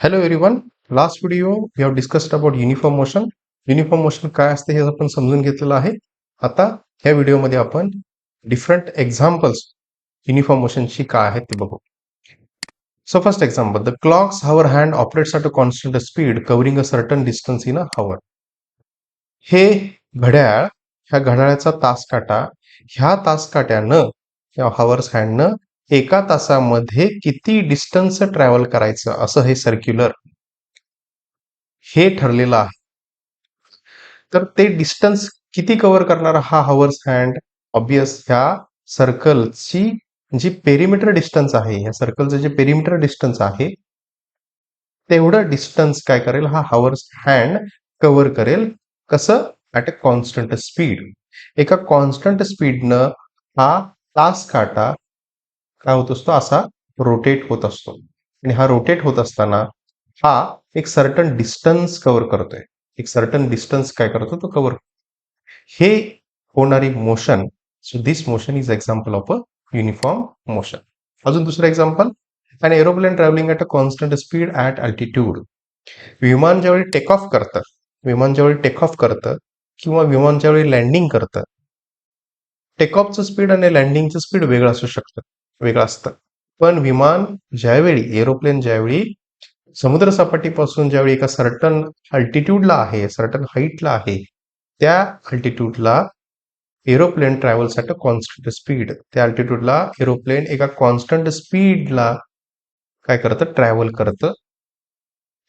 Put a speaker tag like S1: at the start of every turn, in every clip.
S1: Hello everyone. Last video we have discussed about uniform motion. Uniform motion काय असते हे आपण समजून घेतलेलं आहे. आता ह्या व्हिडिओमध्ये आपण डिफरंट एक्झाम्पल्स युनिफॉर्म मोशनची काय आहेत ते बघू. So first example, the clock's hour hand operates at a constant speed covering a certain distance in a hour. हे घड्याळ, ह्या घड्याळाचा तास काटा, ह्या तास काट्यानं या हॉवर्स हँडनं एका तासामध्ये किती डिस्टन्स ट्रॅव्हल करायचं असं हे सर्क्युलर हे ठरलेलं आहे. तर ते डिस्टन्स किती कव्हर करणारा हा हॉवर्स हँड ऑब्वियस ह्या सर्कलची जी पेरिमीटर डिस्टन्स आहे, ह्या सर्कलचं जे पेरिमीटर डिस्टन्स आहे तेवढं डिस्टन्स काय करेल हा हॉवर्स हँड कव्हर करेल. कसं? At a constant speed. एका कॉन्स्टंट स्पीडनं हा तास काटा काय होत असतो, असा रोटेट होत असतो. आणि हा रोटेट होत असताना हा एक सर्टन डिस्टन्स कव्हर करतोय. एक सर्टन डिस्टन्स काय करतो तो कव्हर. हे होणारी motion, so this motion is example of a uniform motion. अजून दुसरं example, an aeroplane travelling at a constant speed at altitude. विमान ज्यावेळी टेक ऑफ करतं, विमान ज्यावेळी टेक ऑफ करतं किंवा विमान ज्यावेळी लँडिंग करतं, टेक ऑफचं स्पीड आणि लँडिंगचं स्पीड वेगळं असू शकतं, वेगळं असतं. पण विमान ज्यावेळी, एरोप्लेन ज्यावेळी समुद्र सपाटीपासून ज्यावेळी एका सर्टन अल्टिट्यूडला आहे, सर्टन हाईटला आहे, त्या अल्टिट्यूडला aeroplane travels at a constant speed. त्या अल्टिट्यूडला एरोप्लेन एका कॉन्स्टंट स्पीडला काय करतं, ट्रॅव्हल करतं.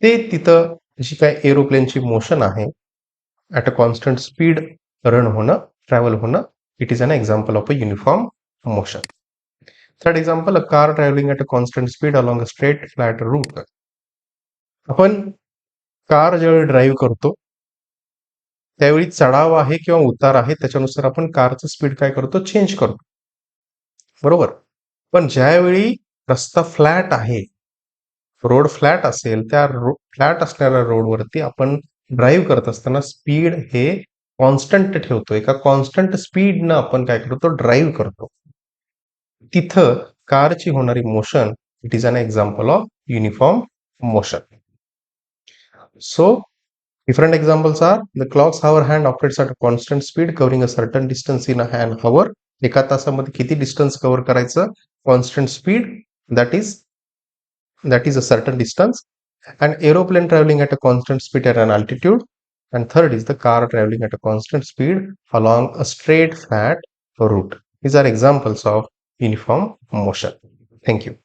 S1: ते तिथं जी काय एरोप्लेनची मोशन आहे at a constant speed run होणं, ट्रॅव्हल होणं, it is an example of a uniform motion. Third example, a car travelling at a constant speed along a straight flat route. आपण कार ज्यावेळी ड्राईव्ह करतो त्यावेळी चढाव आहे किंवा उतार आहे त्याच्यानुसार आपण कारचं स्पीड काय करतो, चेंज करतो, बरोबर. पण ज्यावेळी रस्ता फ्लॅट आहे, रोड फ्लॅट असेल, त्या फ्लॅट असणाऱ्या रोडवरती आपण ड्राईव्ह करत असताना स्पीड हे कॉन्स्टंट ठेवतो. एका कॉन्स्टंट स्पीडनं आपण काय करतो, ड्राईव्ह करतो. तिथं कारची होणारी motion, it is an example of uniform motion. So different examples are the clock's hour hand operates at a constant speed covering a certain distance in an hour. एका तासामध्ये किती डिस्टन्स कव्हर करायचं, constant speed, that is a certain distance. And aeroplane traveling at a constant speed at an altitude. And third is the car traveling at a constant speed along a straight flat route. These are examples of uniform motion. Thank you.